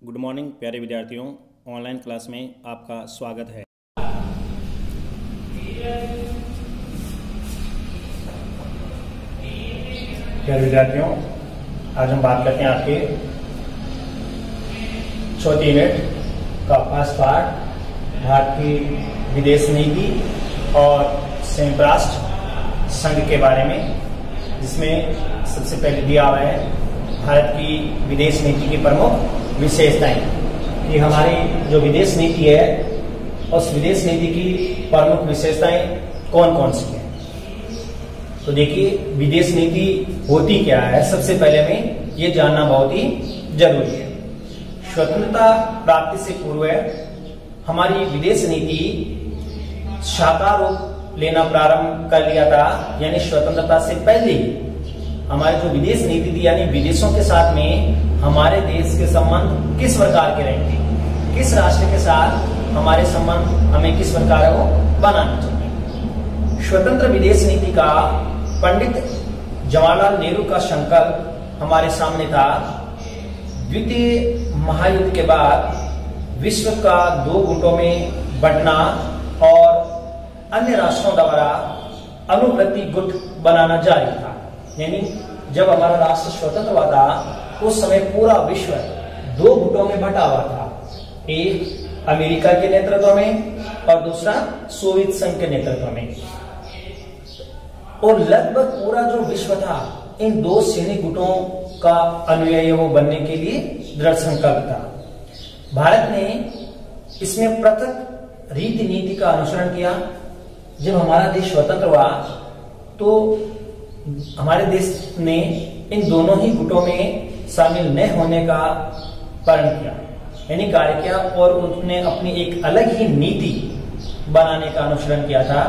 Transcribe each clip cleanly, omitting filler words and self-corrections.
Good morning प्यारे विद्यार्थियों, online class में आपका स्वागत है। प्यारे विद्यार्थियों, आज हम बात करते हैं आपके चौथी यूनिट का फर्स्ट पार्ट भारत की विदेश नीति और संयुक्त राष्ट्र संघ के बारे में, जिसमें सबसे पहले दिया हुआ है भारत की विदेश नीति की प्रमुख विशेषताएं। कि हमारी जो विदेश नीति है उस विदेश नीति की प्रमुख विशेषताएं कौन कौन सी हैं। तो देखिए, विदेश नीति होती क्या है, सबसे पहले हमें ये जानना बहुत ही जरूरी है। स्वतंत्रता प्राप्ति से पूर्व हमारी विदेश नीति साकार रूप लेना प्रारंभ कर लिया था, यानी स्वतंत्रता से पहले ही हमारी जो विदेश नीति थी, यानी विदेशों के साथ में हमारे देश के संबंध किस प्रकार के रहेंगे, किस राष्ट्र के साथ हमारे संबंध हमें किस प्रकार वो बनाना चाहिए। स्वतंत्र विदेश नीति का पंडित जवाहरलाल नेहरू का संकल्प हमारे सामने था। द्वितीय महायुद्ध के बाद विश्व का दो गुटों में बंटना और अन्य राष्ट्रों द्वारा अनुप्रति गुट बनाना जारी था। यानी जब हमारा राष्ट्र स्वतंत्र हुआ था उस समय पूरा विश्व दो गुटों में बंटा हुआ था, एक अमेरिका के नेतृत्व में और दूसरा सोवियत संघ के नेतृत्व में। और लगभग पूरा जो विश्व था इन दो सैनिक गुटों का अनुयायी वो बनने के लिए दृढ़ संकल्प था। भारत ने इसमें पृथक रीति नीति का अनुसरण किया। जब हमारा देश स्वतंत्र हुआ तो हमारे देश ने इन दोनों ही गुटों में शामिल न होने का प्रण किया, यानी कार्य किया, और उन्होंने अपनी एक अलग ही नीति बनाने का अनुसरण किया था।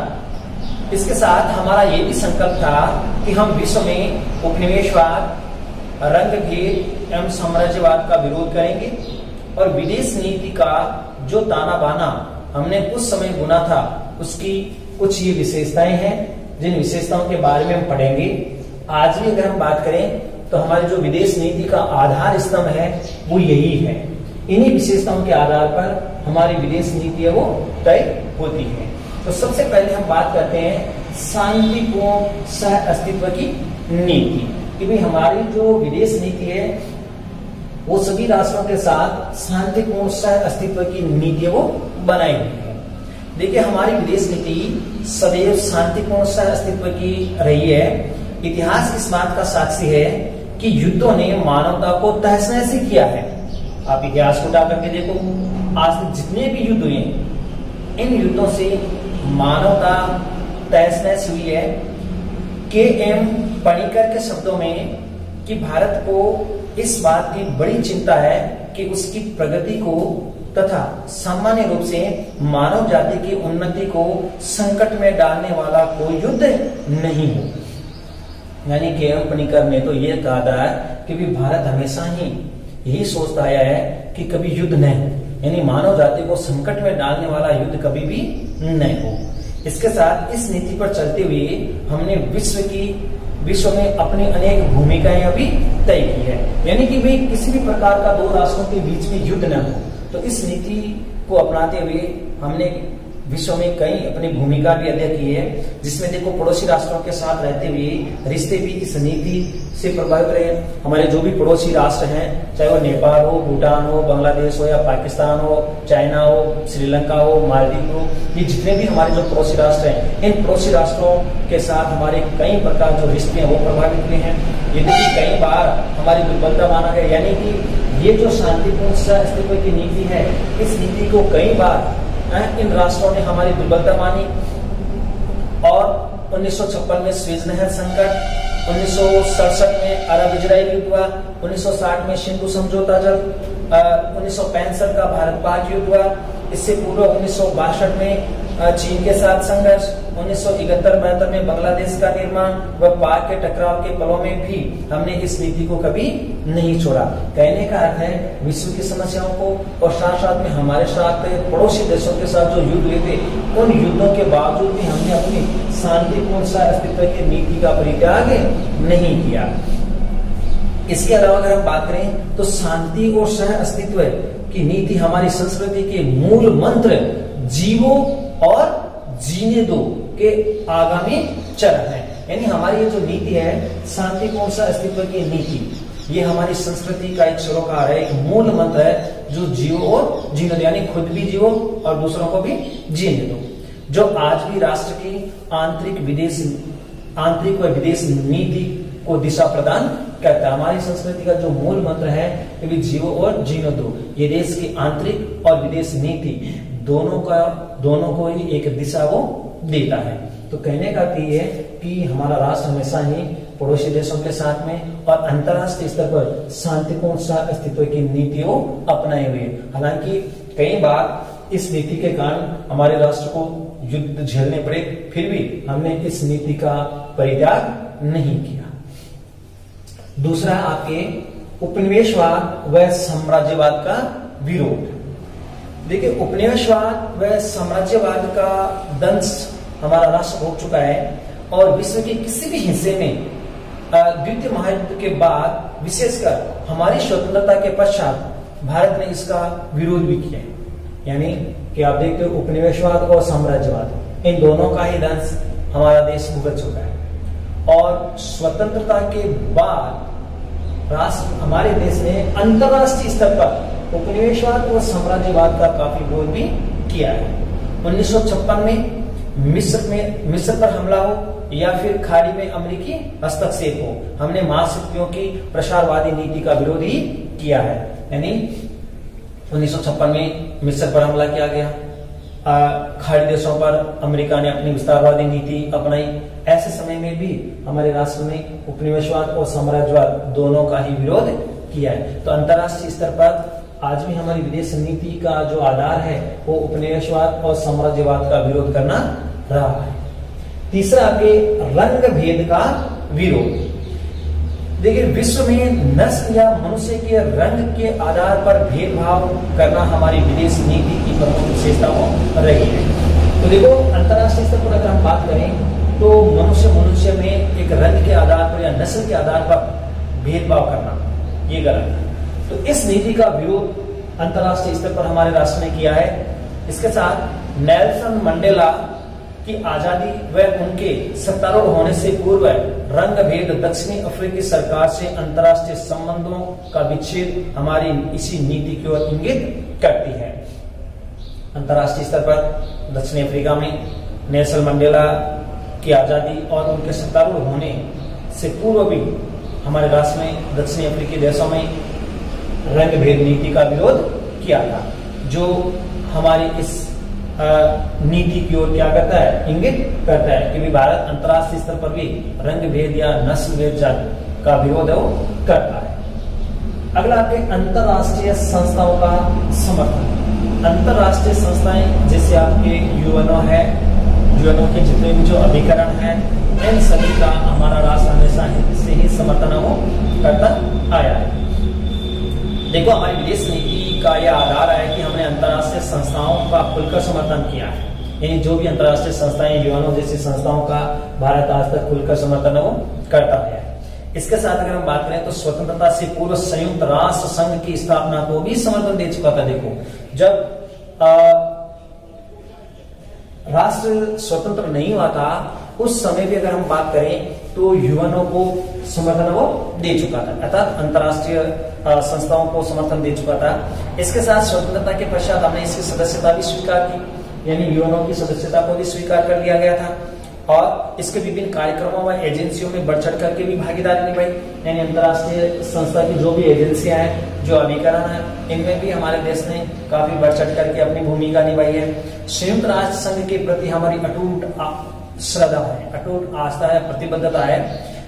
इसके साथ हमारा ये भी संकल्प था कि हम विश्व में उपनिवेशवाद, रंगभेद एवं साम्राज्यवाद का विरोध करेंगे और विदेश नीति का जो ताना बाना हमने उस समय बुना था उसकी कुछ ये विशेषताएं हैं, जिन विशेषताओं के बारे में हम पढ़ेंगे। आज भी अगर हम बात करें तो हमारी जो विदेश नीति का आधार स्तंभ है वो यही है। इन्हीं विशेषताओं के आधार पर हमारी विदेश नीति है वो तय होती है। तो सबसे पहले हम बात करते हैं शांतिपूर्ण सह अस्तित्व की नीति, कि भाई हमारी जो विदेश नीति है वो सभी राष्ट्रों के साथ शांतिपूर्ण सह अस्तित्व की नीति वो बनाई गई है। देखिए, हमारी विदेश नीति सदैव शांतिपूर्ण सह अस्तित्व की रही है। इतिहास इस बात का साक्षी है कि युद्धों ने मानवता को तहस नहस किया है। आप इतिहास को उठा करके देखो, आज तक जितने भी युद्ध हुए इन युद्धों से मानवता तहस नहस हुई है। के.एम. पणिकर के शब्दों में कि भारत को इस बात की बड़ी चिंता है कि उसकी प्रगति को तथा सामान्य रूप से मानव जाति की उन्नति को संकट में डालने वाला कोई युद्ध नहीं हो। यानी के.एम. पणिकर ने तो ये कहा था कि भी भारत हमेशा ही यही सोचता आया है कि कभी युद्ध नहीं, यानी मानव जाति को संकट में डालने वाला युद्ध कभी भी नहीं हो। इसके साथ इस नीति पर चलते हुए हमने विश्व में अपनी अनेक भूमिकाएं अभी तय की है, यानी कि भाई किसी भी प्रकार का दो राष्ट्रों के बीच में युद्ध न हो। तो इस नीति को अपनाते हुए हमने विश्व में कई अपनी भूमिका भी अदा की है, जिसमें देखो पड़ोसी राष्ट्रों के साथ रहते हुए रिश्ते भी इस नीति से प्रभावित रहे। हमारे जो भी पड़ोसी राष्ट्र हैं, चाहे वो नेपाल हो, भूटान हो, बांग्लादेश हो या पाकिस्तान हो, चाइना हो, श्रीलंका हो, मालदीव हो, ये जितने भी हमारे जो पड़ोसी राष्ट्र हैं, इन पड़ोसी राष्ट्रों के साथ हमारे कई प्रकार जो रिश्ते हैं वो प्रभावित हुए हैं। ये देखिए, कई बार हमारी दुर्बलता माना गया, यानी कि ये जो शांतिपूर्ण सह अस्तित्व की नीति है, इस नीति को कई बार इन राष्ट्रों ने हमारी दुर्बलता मानी। और 1956 में स्वेज नहर संकट, 1967 में अरब इजराइल युद्ध हुआ, 1960 में सिंधु समझौता जल, 1965 का भारत पाक युद्ध हुआ। इससे पूर्व 1962 में चीन के साथ संघर्ष, 1971-72 में बांग्लादेश का निर्माण व पाक के टकराव के पलों में भी हमने इस नीति को कभी नहीं छोड़ा। कहने का अर्थ है विश्व की समस्याओं को और साथ साथ में हमारे साथ पड़ोसी देशों के साथ जो युद्ध हुए थे उन युद्धों के बावजूद भी हमने अपनी शांतिपूर्ण सह अस्तित्व की नीति का परित्याग नहीं किया। इसके अलावा अगर हम बात करें तो शांति और सह अस्तित्व की नीति हमारी संस्कृति के मूल मंत्र जीवो और जीने दो के आगामी चरण है। यानी हमारी ये जो नीति है शांति और सह अस्तित्व की नीति, ये हमारी संस्कृति का एक सरोकार है, एक मूल मंत्र है जो जियो और जीने दो, यानी खुद भी जियो और दूसरों को भी जीने दो, जो आज भी राष्ट्र की आंतरिक व विदेश नीति को दिशा प्रदान करता है। हमारी संस्कृति का जो मूल मंत्र है कि भी जियो और जीने दो, ये देश की आंतरिक और विदेश नीति दोनों को ही एक दिशा वो देता है। तो कहने का ये है कि हमारा राष्ट्र हमेशा ही पड़ोसी देशों के साथ में और अंतर्राष्ट्रीय स्तर पर शांतिपूर्ण सह अस्तित्व की नीतियों अपनाए हुए। हालांकि कई बार इस नीति के कारण हमारे राष्ट्र को युद्ध झेलने पड़े, फिर भी हमने इस नीति का परित्याग नहीं किया। दूसरा आपके उपनिवेशवाद व साम्राज्यवाद का विरोध। देखिए, उपनिवेशवाद व साम्राज्यवाद का दंश हमारा राष्ट्र भोग चुका है और विश्व के किसी भी हिस्से में द्वितीय महायुद्ध के बाद विशेषकर हमारी स्वतंत्रता के पश्चात भारत ने इसका विरोध भी किया है। यानी कि आप देखते हो उपनिवेशवाद और साम्राज्यवाद, इन दोनों का ही दंश हमारा देश भुगत चुका है। और स्वतंत्रता के बाद हमारे देश ने अंतरराष्ट्रीय स्तर पर उपनिवेशवाद और साम्राज्यवाद का काफी विरोध भी किया है। 1956 में मिस्र पर हमला हो या फिर खाड़ी में अमेरिकी हस्तक्षेप हो, हमने महाशक्तियों की प्रसारवादी नीति का विरोध ही किया है। यानी 1956 में मिस्र पर हमला किया गया, खाड़ी देशों पर अमेरिका ने अपनी विस्तारवादी नीति अपनाई। ऐसे समय में भी हमारे राष्ट्र ने उपनिवेशवाद और साम्राज्यवाद दोनों का ही विरोध किया है। तो अंतरराष्ट्रीय स्तर पर आज भी हमारी विदेश नीति का जो आधार है वो उपनिवेशवाद और साम्राज्यवाद का विरोध करना रहा है। तीसरा आपके रंग भेद का विरोध। देखिए, विश्व में नस्ल या मनुष्य के रंग के आधार पर भेदभाव करना हमारी विदेश नीति की प्रमुख विशेषताओं रही है। तो देखो, अंतरराष्ट्रीय स्तर पर अगर हम बात करें तो मनुष्य में एक रंग के आधार पर या नस्ल के आधार पर भेदभाव करना ये गलत है। तो इस नीति का विरोध अंतरराष्ट्रीय स्तर पर हमारे राष्ट्र ने किया है। इसके साथ नेल्सन मंडेला की आजादी व उनके सत्तारूढ़ होने से पूर्व रंग भेद दक्षिणी अफ्रीकी सरकार से अंतरराष्ट्रीय संबंधों का विच्छेद हमारी इसी नीति की ओर इंगित करती है। अंतरराष्ट्रीय स्तर पर दक्षिणी अफ्रीका में नेल्सन मंडेला की आजादी और उनके सत्तारूढ़ होने से पूर्व भी हमारे राष्ट्र में दक्षिणी अफ्रीकी देशों में रंग भेद नीति का विरोध किया था, जो हमारी इस नीति की ओर क्या करता है, इंगित करता है कि भी भारत अंतरराष्ट्रीय स्तर पर भी रंग भेद या नस्ल भेद का विरोध है वो करता है। अगला आपके अंतरराष्ट्रीय संस्थाओं का समर्थन। अंतरराष्ट्रीय संस्थाएं जैसे आपके यूएनओ है, यूएनओ के जितने भी जो अभिकरण है, इन सभी का हमारा राष्ट्र हमेशा से ही समर्थन वो करता आया है। देखो, हमारी विदेश नीति का यह आधार है कि हमने अंतरराष्ट्रीय संस्थाओं का खुलकर समर्थन किया है। यानी जो भी अंतरराष्ट्रीय संस्थाएं, यूएनओ जैसी संस्थाओं का भारत आज तक खुलकर समर्थन वो करता है। इसके साथ अगर हम बात करें तो स्वतंत्रता से पूर्व संयुक्त राष्ट्र संघ की स्थापना को भी समर्थन दे चुका था। देखो, जब राष्ट्र स्वतंत्र नहीं हुआ था उस समय भी अगर हम बात करें तो यूएनओ को समर्थन वो दे चुका था, अर्थात अंतरराष्ट्रीय संस्थाओं को समर्थन दे चुका था। इसके साथ स्वतंत्रता के पश्चात हमने इसकी सदस्यता भी स्वीकार की, यानी यूएनओ की सदस्यता को भी स्वीकार कर लिया गया था और इसके विभिन्न कार्यक्रमों व एजेंसियों में बढ़ चढ़ करके भी भागीदारी निभाई। यानी अंतरराष्ट्रीय संस्था की जो भी एजेंसियां हैं, जो अभिकरण है, इनमें भी हमारे देश ने काफी बढ़ चढ़ करके अपनी भूमिका निभाई है। संयुक्त राष्ट्र संघ के प्रति हमारी अटूट श्रद्धा है, अटूट आस्था है, प्रतिबद्धता है।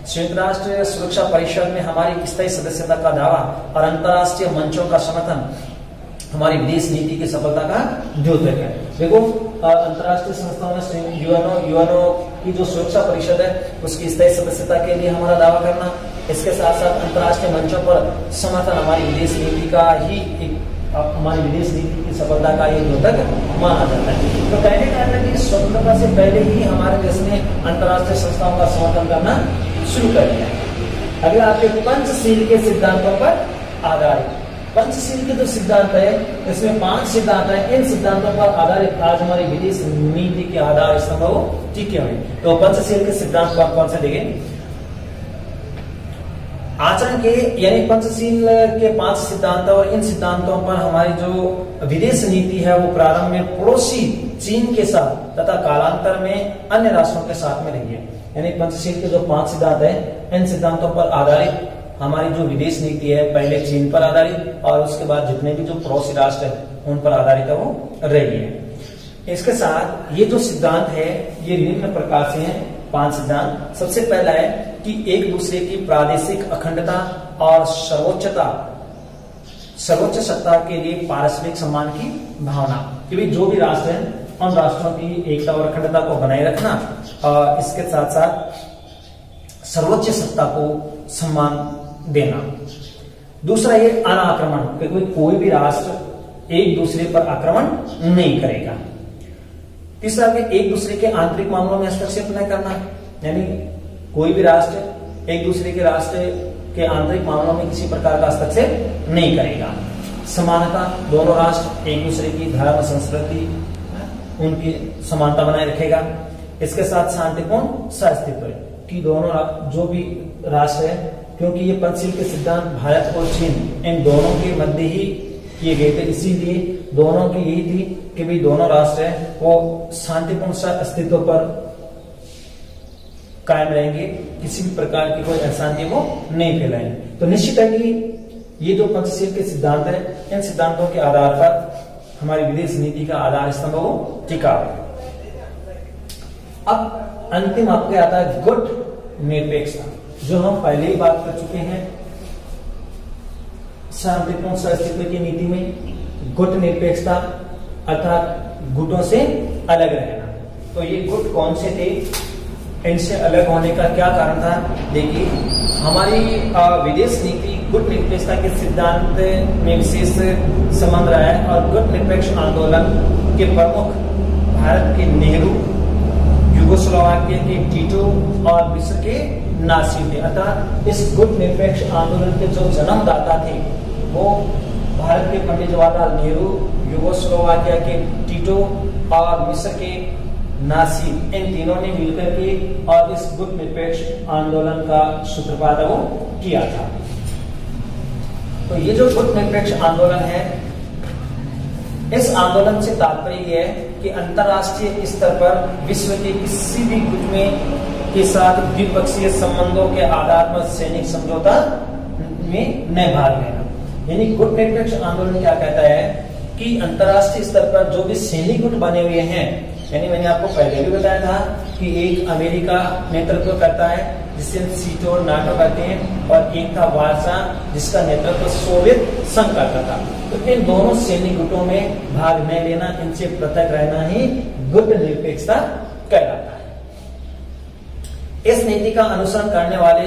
संयुक्त राष्ट्र सुरक्षा परिषद में हमारी स्थायी सदस्यता का दावा और अंतरराष्ट्रीय मंचों का समर्थन हमारी विदेश नीति की सफलता का द्योतक है। देखो, अंतरराष्ट्रीय संस्थाओं में यूएनओ की जो सुरक्षा परिषद है उसकी स्थायी सदस्यता के लिए हमारा दावा करना, इसके साथ साथ अंतरराष्ट्रीय मंचों पर समर्थन हमारी विदेश नीति का ही हमारी विदेश नीति की सफलता का ये द्योतक माना जाता है। तो कहने का है कि स्वतंत्रता से पहले ही हमारे देश ने अंतरराष्ट्रीय संस्थाओं का समर्थन करना शुरू कर दिया है। अगला आपके पंचशील के सिद्धांतों पर आधारित। पंचशील के जो सिद्धांत है इसमें 5 सिद्धांत है। इन सिद्धांतों पर आधारित आज हमारी विदेश नीति के आधार स्तंभ टिके हुए। तो पंचशील के सिद्धांत को आप कौन से देखें? आचरण के यानी पंचशील के 5 सिद्धांत, और इन सिद्धांतों पर हमारी जो विदेश नीति है वो प्रारंभ में पड़ोसी चीन के साथ तथा कालांतर में अन्य राष्ट्रों के साथ में रही है। यानी पंचशील के जो 5 सिद्धांत है इन सिद्धांतों पर आधारित हमारी जो विदेश नीति है पहले चीन पर आधारित और उसके बाद जितने भी जो पड़ोसी राष्ट्र है उन पर आधारित है वो रही है। इसके साथ ये जो सिद्धांत है ये निम्न प्रकार से हैं 5 सिद्धांत। सबसे पहला है कि एक दूसरे की प्रादेशिक अखंडता और सर्वोच्च सत्ता के लिए पारस्परिक सम्मान की भावना, कि भाई जो भी राष्ट्र है उन राष्ट्रों की एकता और अखंडता को बनाए रखना और इसके साथ साथ सर्वोच्च सत्ता को सम्मान देना। दूसरा ये अनाक्रमण, कि कोई भी राष्ट्र एक दूसरे पर आक्रमण नहीं करेगा। तीसरा एक दूसरे के आंतरिक मामलों में हस्तक्षेप न करना, यानी कोई भी राष्ट्र एक दूसरे के राष्ट्र के आंतरिक मामलों में किसी प्रकार का हस्तक्षेप नहीं करेगा। समानता, दोनों राष्ट्र एक दूसरे की धर्म संस्कृति उनकी समानता बनाए रखेगा। इसके साथ शांतिपूर्ण सहअस्तित्व, कि दोनों जो भी राष्ट्र है, क्योंकि ये पंचशील के सिद्धांत भारत और चीन इन दोनों के मध्य ही किए गए थे, इसीलिए दोनों की यही थी कि भी दोनों राष्ट्र है वो शांतिपूर्ण अस्तित्व पर कायम रहेंगे, किसी भी प्रकार की कोई अशांति वो नहीं फैलाएंगे। तो निश्चित है कि ये जो पंचशील के सिद्धांत है इन सिद्धांतों के आधार पर हमारी विदेश नीति का आधार स्तंभ वो टिका है। अब अंतिम आपके आता है गुट निरपेक्षता, जो हम पहले ही बात कर चुके हैं। शांतिपूर्ण सहअस्तित्व की नीति में गुट निरपेक्षता अर्थात गुटों से अलग रहना। तो ये गुट कौन से थे, इनसे अलग होने का क्या कारण था? देखिए, हमारी विदेश नीति गुट निरपेक्षता के सिद्धांत में विशेष संबंध रहा है और गुट निरपेक्ष आंदोलन के प्रमुख भारत के नेहरू, यूगोस्लोवाकिया के टीटो और मिस्र के नासिर थे। अर्थात इस गुट निरपेक्ष आंदोलन के जो जन्मदाता थे वो भारत के पंडित जवाहरलाल नेहरू, यूगोस्लोवाकिया के टीटो और मिस्र के नासिर, इन तीनों ने मिलकर के और इस गुट निरपेक्ष आंदोलन का सूत्रपात वो किया था। तो ये जो गुट निरपेक्ष आंदोलन है, इस आंदोलन से तात्पर्य यह है कि अंतरराष्ट्रीय स्तर पर विश्व के किसी भी गुट में के साथ द्विपक्षीय संबंधों के आधार पर सैनिक समझौता में न भाग लेना। यानी गुट निरपेक्ष आंदोलन क्या कहता है कि अंतरराष्ट्रीय स्तर पर जो भी सैनिक गुट बने हुए हैं, यानी मैंने आपको पहले भी बताया था कि एक अमेरिका नेतृत्व करता है जिसे सीटो और नाटो कहते हैं, और एक था वार्सा जिसका नेतृत्व सोवियत संघ करता था। तो इन दोनों सैनिक गुटों में भाग न लेना, इनसे पृथक रहना ही गुट निरपेक्षता कहलाता है। इस नीति का अनुसरण करने वाले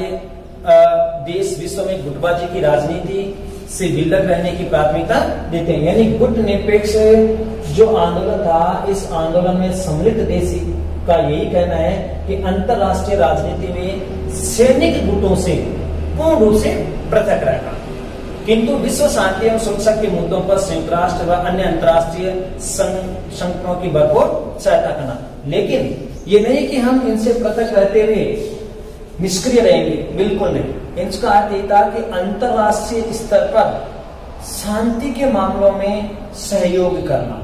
देश विश्व में गुटबाजी की राजनीति से विलग रहने की प्राथमिकता देते हैं। यानी गुट निरपेक्ष जो आंदोलन था, इस आंदोलन में सम्मिलित देश का यही कहना है कि अंतरराष्ट्रीय राजनीति में सैनिक गुटों से पूर्ण रूप से पृथक रहना, किंतु विश्व शांति एवं सुरक्षा के मुद्दों पर संयुक्त राष्ट्र व अन्य अंतरराष्ट्रीय संगठनों की भरपूर सहायता करना। लेकिन ये नहीं कि हम इनसे पृथक रहते हुए निष्क्रिय रहेंगे, बिल्कुल नहीं। इसका अर्थ ये था कि अंतरराष्ट्रीय स्तर पर शांति के मामलों में सहयोग करना,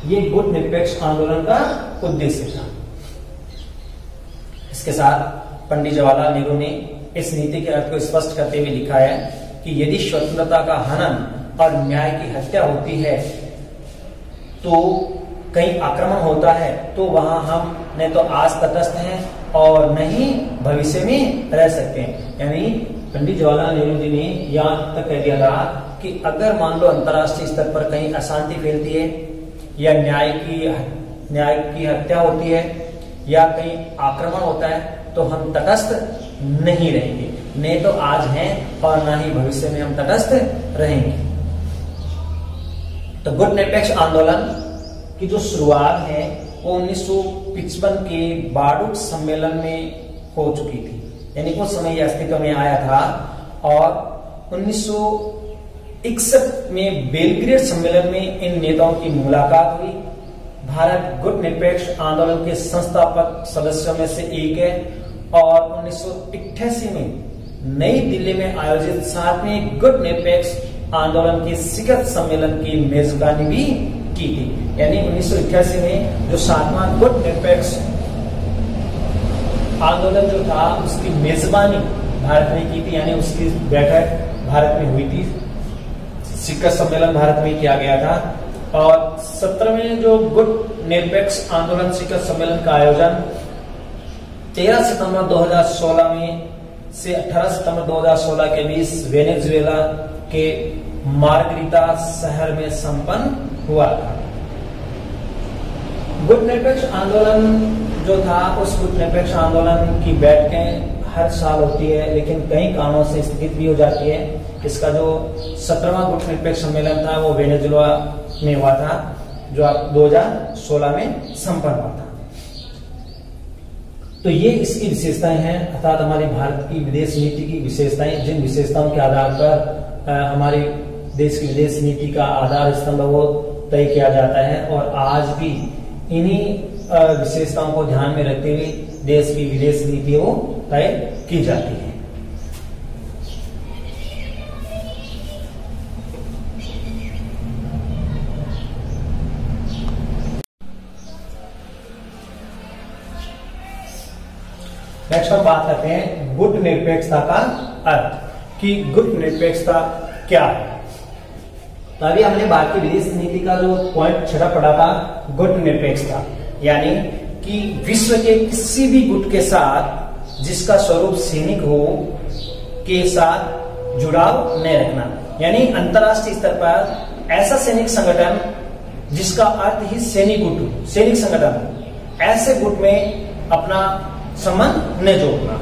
ये गुट निरपेक्ष आंदोलन का उद्देश्य था। इसके साथ पंडित जवाहरलाल नेहरू ने इस नीति के अर्थ को स्पष्ट करते हुए लिखा है कि यदि स्वतंत्रता का हनन और न्याय की हत्या होती है तो कहीं आक्रमण होता है, तो वहां हम न तो आज तटस्थ हैं और न ही भविष्य में रह सकते हैं। यानी पंडित जवाहरलाल नेहरू जी ने यहाँ तक कह दिया था कि अगर मान लो अंतरराष्ट्रीय स्तर पर कहीं अशांति फैलती है या न्याय की हत्या होती है या कहीं आक्रमण होता है, तो हम तटस्थ नहीं रहेंगे, नहीं तो आज हैं और ना ही भविष्य में हम तटस्थ रहेंगे। तो गुट निरपेक्ष आंदोलन की जो शुरुआत है वो 1955 के बार्डूट सम्मेलन में हो चुकी थी। यानी उस समय यह अस्तित्व में आया था। और 1961 में बेलग्रेड सम्मेलन में इन नेताओं की मुलाकात हुई। भारत गुट निरपेक्ष आंदोलन के संस्थापक सदस्यों में से एक है और 1988 में नई दिल्ली में आयोजित 7वें गुट निरपेक्ष आंदोलन के शिखर सम्मेलन की मेजबानी भी की थी। यानी 1988 में जो 7वां गुट निरपेक्ष आंदोलन जो था उसकी मेजबानी भारत ने की थी, यानी उसकी बैठक भारत में हुई थी, शिखर सम्मेलन भारत में किया गया था। और 17वें जो गुट निरपेक्ष आंदोलन शिखर सम्मेलन का आयोजन 13 सितंबर 2016 में से 18 सितंबर 2016 के बीच वेनेजुएला के मार्गरीता शहर में संपन्न हुआ था। गुट निरपेक्ष आंदोलन जो था, उस गुट निरपेक्ष आंदोलन की बैठकें हर साल होती है, लेकिन कई कारणों से स्थगित भी हो जाती है। इसका जो 17वां गुट निरपेक्ष सम्मेलन था वो वेनेजुएला में हुआ था, जो 2016 में संपन्न हुआ था। तो ये इसकी विशेषताएं हैं, अर्थात हमारी भारत की विदेश नीति की विशेषताएं, जिन विशेषताओं के आधार पर हमारे देश की विदेश नीति का आधार स्तंभ वो तय किया जाता है। और आज भी इन्हीं विशेषताओं को ध्यान में रखते हुए देश की विदेश नीति वो तय की जाती है। नेक्स्ट हम बात करते हैं गुट निरपेक्षता का अर्थ, कि गुट निरपेक्षता क्या है। तो अभी हमने भारतीय विदेश नीति का जो पॉइंट छठा पढ़ा था, गुट निरपेक्षता, यानी कि विश्व के किसी भी गुट के साथ जिसका स्वरूप सैनिक हो के साथ जुड़ाव न रखना। यानी अंतरराष्ट्रीय स्तर पर ऐसा सैनिक संगठन जिसका अर्थ ही सैनिक गुट, सैनिक संगठन, ऐसे गुट में अपना संबंध न जोड़ना।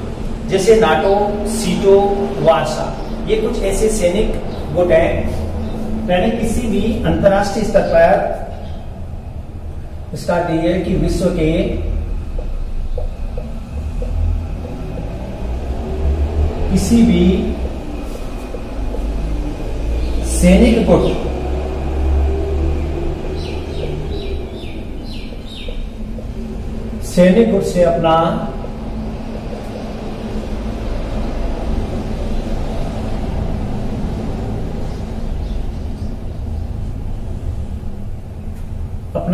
जैसे नाटो, सीटो, वार्सा, ये कुछ ऐसे सैनिक गुट हैं। यानी किसी भी अंतरराष्ट्रीय स्तर पर इसका है कि विश्व के किसी भी सैनिक गुट से अपना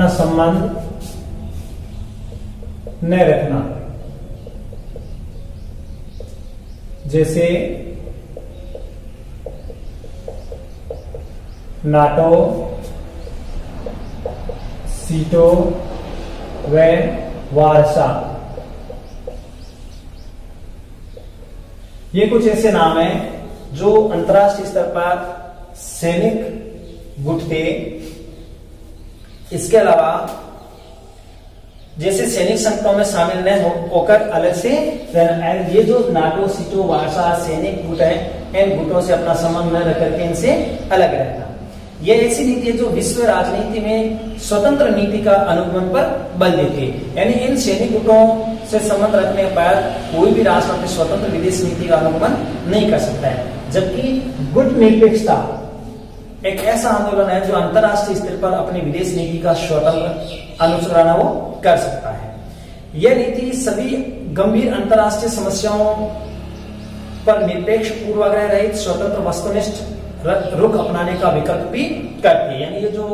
संबंध न रखना। जैसे नाटो, सीटो व वार्सा, ये कुछ ऐसे नाम हैं जो अंतरराष्ट्रीय स्तर पर सैनिक गुट थे। इसके अलावा जैसे सैनिक संगठनों में शामिल न होकर अलग से ये जो नाटो, सीटो, वार्सा सैनिक गुट है, इन गुटों से अपना संबंध न रख करके इनसे अलग रहना। ये ऐसी नीति है जो विश्व राजनीति में स्वतंत्र नीति का अनुगमन पर बल देती है। यानी इन सैनिक गुटों से संबंध रखने पर कोई भी राष्ट्र अपनी स्वतंत्र विदेश नीति का अनुगमन नहीं कर सकता है। जबकि गुट निरपेक्षता एक ऐसा आंदोलन है जो अंतरराष्ट्रीय स्तर पर अपनी विदेश नीति का स्वतंत्र अनुसरण वो कर सकता है। यह नीति सभी गंभीर अंतरराष्ट्रीय समस्याओं पर निरपेक्ष, पूर्वाग्रह रहित, स्वतंत्र, वस्तुनिष्ठ रुख अपनाने का विकल्प भी करती है। यानी ये जो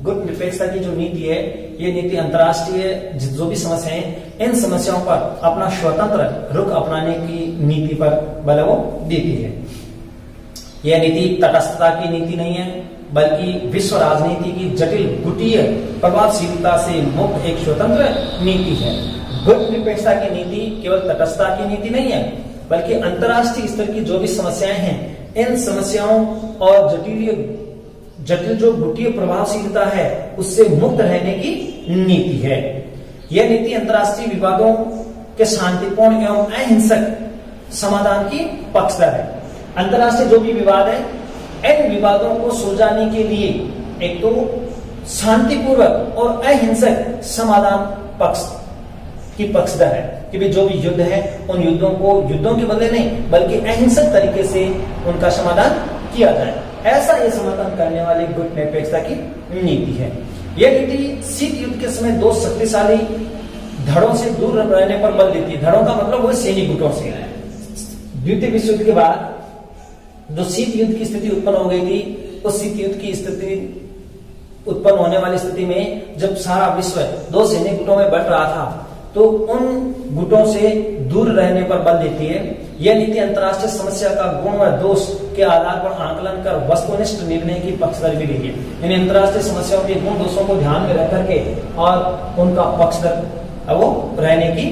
गुट निरपेक्षता की जो नीति है, ये नीति अंतरराष्ट्रीय जो भी समस्याएं हैं, इन समस्याओं पर अपना स्वतंत्र रुख अपनाने की नीति पर बल वो देती है। यह नीति तटस्थता की नीति नहीं है, बल्कि विश्व राजनीति की जटिल गुटीय प्रभावशीलता से मुक्त एक स्वतंत्र नीति है। गुट निरपेक्षता की नीति केवल तटस्थता की नीति नहीं है, बल्कि अंतरराष्ट्रीय स्तर की जो भी समस्याएं हैं, इन समस्याओं और जटिल जो गुटीय प्रभावशीलता है उससे मुक्त रहने की नीति है। यह नीति अंतरराष्ट्रीय विवादों के शांतिपूर्ण एवं अहिंसक समाधान की पक्षधर है। अंतरराष्ट्रीय जो भी विवाद है, इन विवादों को सुलझाने के लिए एक तो शांतिपूर्वक और अहिंसक समाधान पक्ष की पक्षधर है। कि भी जो भी युद्ध है उन युद्धों को युद्धों के बदले नहीं बल्कि अहिंसक तरीके से उनका समाधान किया जाए। ऐसा ये समाधान करने वाली गुट निरपेक्षता की नीति है। यह नीति शीत युद्ध के समय दो शक्तिशाली धड़ों से दूर रहने पर बल देती है। धड़ों का मतलब वो सैनिक गुटों से। द्वितीय विश्व युद्ध के बाद जो शीत युद्ध की स्थिति उत्पन्न हो गई थी, उस शीत युद्ध की स्थिति उत्पन्न होने वाली स्थिति में जब सारा विश्व दो सैनिक गुटों में बंट रहा था, तो उन गुटों से दूर रहने पर बल देती है। यह नीति अंतर्राष्ट्रीय समस्या का गुण व दोष के आधार पर आकलन कर वस्तुनिष्ठ निर्णय की पक्षधर भी रही है। यानी अंतर्राष्ट्रीय समस्याओं के गुण दोषों को ध्यान में रख करके और उनका पक्षधर वो रहने की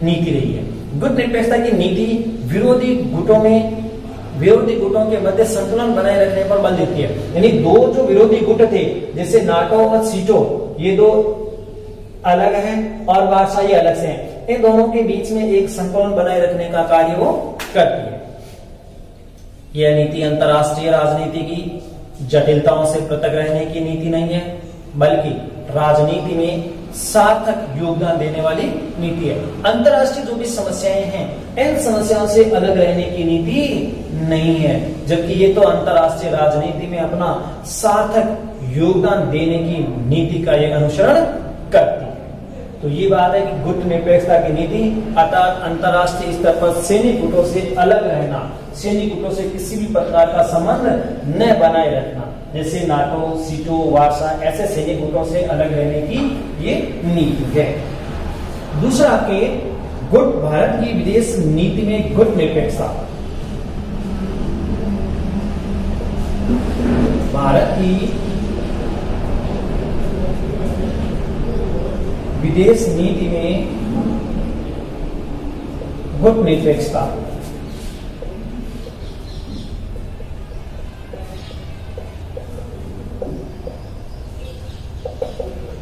नीति रही है। गुट निरपेक्षता की नीति विरोधी गुटों के मध्य संतुलन बनाए रखने पर बल देती है। यानी दो जो विरोधी गुट थे, जैसे नाटो और सीटो, ये दो अलग हैं और वार्सा ये अलग से हैं, इन दोनों के बीच में एक संतुलन बनाए रखने का कार्य वो करती है। यह नीति अंतरराष्ट्रीय राजनीति की जटिलताओं से पृथक रहने की नीति नहीं है, बल्कि राजनीति में सार्थक योगदान देने वाली नीति है। अंतरराष्ट्रीय जो भी समस्याएं हैं, इन समस्याओं से अलग रहने की नीति नहीं है, जबकि ये तो अंतरराष्ट्रीय राजनीति में अपना सार्थक योगदान देने की नीति का ये अनुसरण करती है। तो ये बात है कि गुट निरपेक्षता की नीति अर्थात अंतरराष्ट्रीय स्तर पर सैनिक गुटों से अलग रहना, सैनिक गुटों से किसी भी प्रकार का संबंध न बनाए रखना, जैसे नाटो, सीटो, वार्सा, ऐसे सैनिक गुटों से अलग रहने की ये नीति है। दूसरा के गुट भारत की विदेश नीति में गुट निरपेक्षता। भारत की विदेश नीति में गुट निरपेक्षता।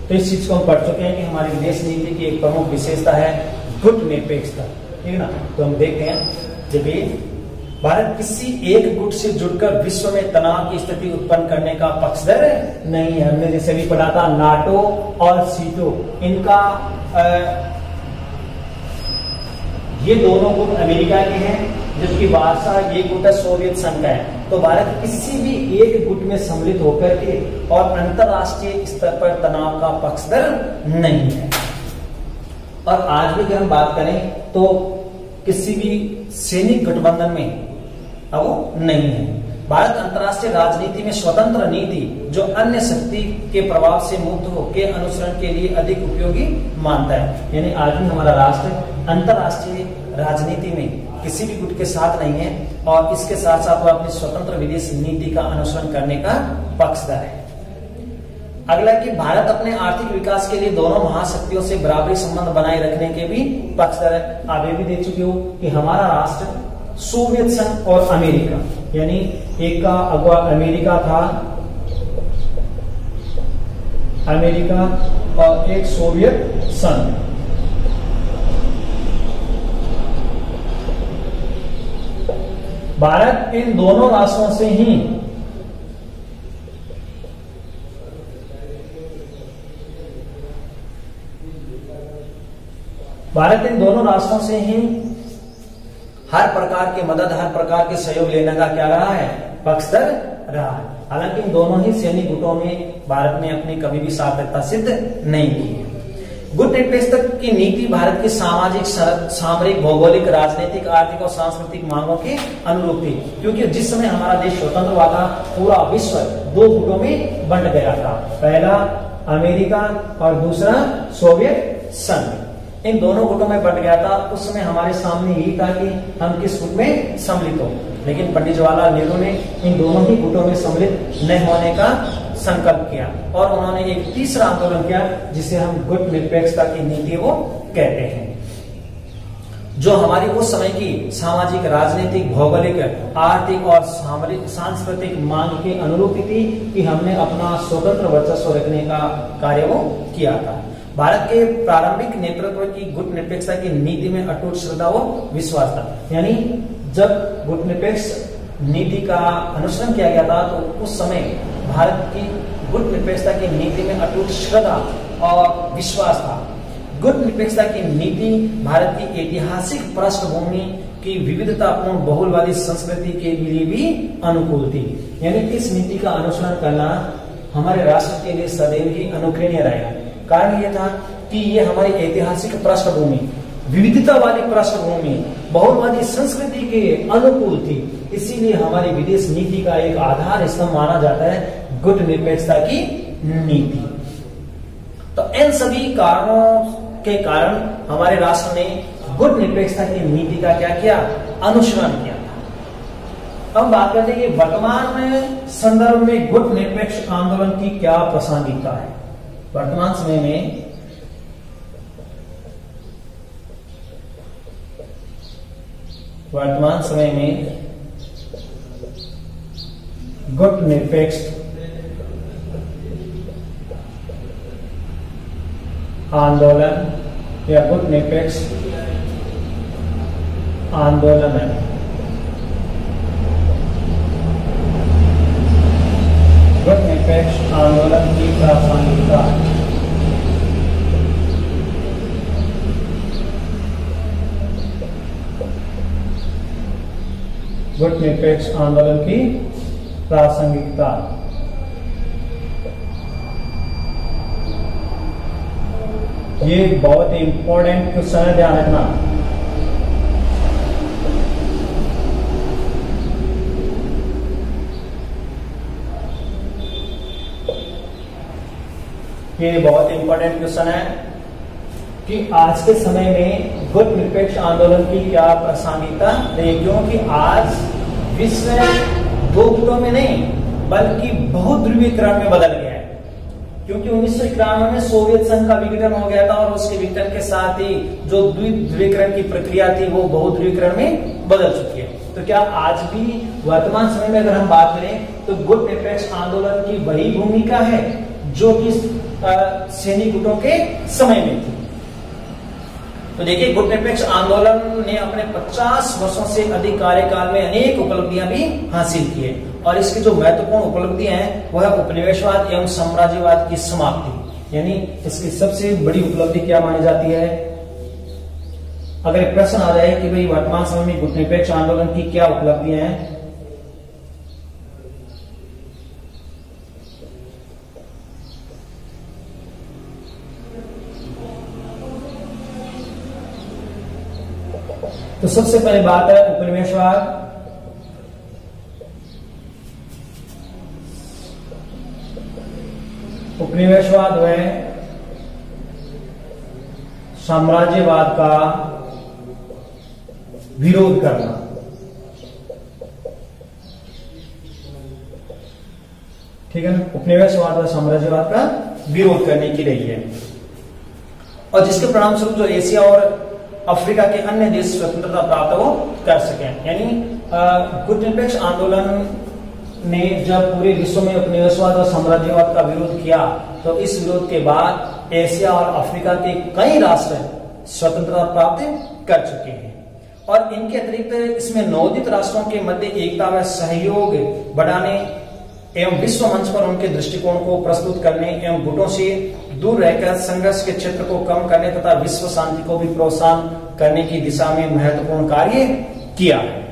तो इस चीज को हम पढ़ चुके हैं कि हमारी विदेश नीति की एक प्रमुख विशेषता है गुट निरपेक्षता, ठीक है ना। तो हम देखते हैं जब ये भारत किसी एक गुट से जुड़कर विश्व में तनाव की स्थिति उत्पन्न करने का पक्षधर नहीं है। हमने जैसे भी पढ़ा था नाटो और सीटो, इनका ये दोनों गुट अमेरिका के हैं, जबकि वार्सा ये गुट सोवियत संघ का है। तो भारत किसी भी एक गुट में सम्मिलित होकर के और अंतरराष्ट्रीय स्तर पर तनाव का पक्षधर नहीं है। और आज भी अगर हम बात करें तो किसी भी सैनिक गठबंधन में अब वो नहीं है। भारत अंतरराष्ट्रीय राजनीति में स्वतंत्र नीति जो अन्य शक्ति के प्रभाव से मुक्त हो के अनुसरण के लिए अधिक उपयोगी मानता है। यानी आज भी हमारा राष्ट्र अंतरराष्ट्रीय राजनीति में किसी भी गुट के साथ नहीं है और इसके साथ साथ वो अपनी स्वतंत्र विदेश नीति का अनुसरण करने का पक्षधर है। अगला कि भारत अपने आर्थिक विकास के लिए दोनों महाशक्तियों से बराबरी संबंध बनाए रखने के भी पक्षधर है। आप ये भी देख चुके हो कि हमारा राष्ट्र सोवियत संघ और अमेरिका, यानी एक का अगुवा अमेरिका था, अमेरिका, और एक सोवियत संघ। भारत इन दोनों राष्ट्रों से ही हर प्रकार की मदद, हर प्रकार के सहयोग लेने का क्या रहा है, पक्षधर रहा है। हालांकि इन दोनों ही सैनिक गुटों में भारत ने अपनी कभी भी सार्थकता सिद्ध नहीं की है। गुट निरपेक्षता की नीति भारत की सामाजिक, सामरिक, भौगोलिक, राजनीतिक, आर्थिक और सांस्कृतिक मांगों के अनुरूप थी, क्योंकि जिस समय हमारा देश स्वतंत्र हुआ था पूरा विश्व दो गुटों में बंट गया था, पहला अमेरिका और दूसरा सोवियत संघ। इन दोनों गुटों में बंट गया था। उस समय हमारे सामने यही था कि हम किस गुट में सम्मिलित हो, लेकिन पंडित जवाहरलाल नेहरू ने इन दोनों ही गुटों में सम्मिलित न होने का संकल्प किया और उन्होंने एक तीसरा आंदोलन किया जिसे हम गुट निरपेक्षता की नीति वो कहते हैं, जो हमारी उस समय की सामाजिक, राजनीतिक, भौगोलिक, आर्थिक और सांस्कृतिक मांग के अनुरूप थी कि हमने अपना स्वतंत्र वर्चस्व रखने का कार्य वो किया था। भारत के प्रारंभिक नेतृत्व की गुट निरपेक्षता की नीति में अटूट श्रद्धा व विश्वास था। यानी जब गुट निरपेक्ष नीति का अनुसरण किया गया था तो उस समय भारत की गुट निरपेक्षता की नीति में अटूट श्रद्धा और विश्वास था। गुट निरपेक्षता की नीति भारत की ऐतिहासिक पृष्ठभूमि की विविधतापूर्ण बहुलवादी संस्कृति के लिए भी अनुकूल थी। यानी इस नीति का अनुसरण करना हमारे राष्ट्र के लिए सदैव ही अनुकरणीय रहेगा। कारण यह था कि ये हमारी ऐतिहासिक पृष्ठभूमि, विविधता वाली पृष्ठभूमि, बहुलवादी संस्कृति के अनुकूल थी। इसीलिए हमारी विदेश नीति का एक आधार स्तंभ माना जाता है गुट निरपेक्षता की नीति। तो इन सभी कारणों के कारण हमारे राष्ट्र ने गुट निरपेक्षता की नीति का क्या किया, अनुसरण किया था। अब बात करते हैं कि वर्तमान में संदर्भ में गुट निरपेक्ष आंदोलन की क्या प्रासंगिकता है। वर्तमान समय में गुट निरपेक्ष आंदोलन या गुट निरपेक्ष आंदोलन है। गुट निरपेक्ष आंदोलन की प्रासंगिकता। गुट निरपेक्ष आंदोलन की प्रासंगिकता। ये बहुत इंपॉर्टेंट क्वेश्चन है, ध्यान रखना। ये बहुत इंपॉर्टेंट क्वेश्चन है कि आज के समय में गुट निरपेक्ष आंदोलन की क्या प्रासंगिकता है, क्योंकि आज विश्व दो गुटों में नहीं बल्कि बहुध्रुवीकरण में बदल गया है। क्योंकि 1991 में सोवियत संघ का विघटन हो गया था और उसके विघटन के साथ ही जो द्विध्रुवीकरण की प्रक्रिया थी वो बहुध्रुवीकरण में बदल चुकी है। तो क्या आज भी वर्तमान समय में अगर हम बात करें तो गुट निरपेक्ष आंदोलन की वही भूमिका है जो कि सैनिक गुटों के समय में थी। तो देखिए, गुट निरपेक्ष आंदोलन ने अपने 50 वर्षों से अधिक कार्यकाल में अनेक उपलब्धियां भी हासिल की है और इसकी जो महत्वपूर्ण उपलब्धियां हैं वह उपनिवेशवाद एवं साम्राज्यवाद की समाप्ति। यानी इसकी सबसे बड़ी उपलब्धि क्या मानी जाती है। अगर प्रश्न आ जाए कि भाई वर्तमान समय में गुट निरपेक्ष आंदोलन की क्या उपलब्धियां हैं, तो सबसे पहली बात है उपनिवेशवाद। उपनिवेशवाद है साम्राज्यवाद का विरोध करना। ठीक है ना, उपनिवेशवाद व साम्राज्यवाद का विरोध करने की रही है और जिसके परिणाम स्वरूप जो एशिया और अफ्रीका के अन्य देश स्वतंत्रता प्राप्त वो कर सके। यानी गुट निरपेक्ष आंदोलन ने जब पूरे विश्व में उपनिवेशवाद और साम्राज्यवाद का विरोध किया तो इस विरोध के बाद एशिया और अफ्रीका के कई राष्ट्र स्वतंत्रता प्राप्त कर चुके हैं और इनके अतिरिक्त इसमें नवोदित राष्ट्रों के मध्य एकता व सहयोग बढ़ाने एवं विश्व मंच पर उनके दृष्टिकोण को प्रस्तुत करने एवं गुटों से दूर रहकर संघर्ष के क्षेत्र को कम करने तथा विश्व शांति को भी प्रोत्साहन करने की दिशा में महत्वपूर्ण कार्य किया है।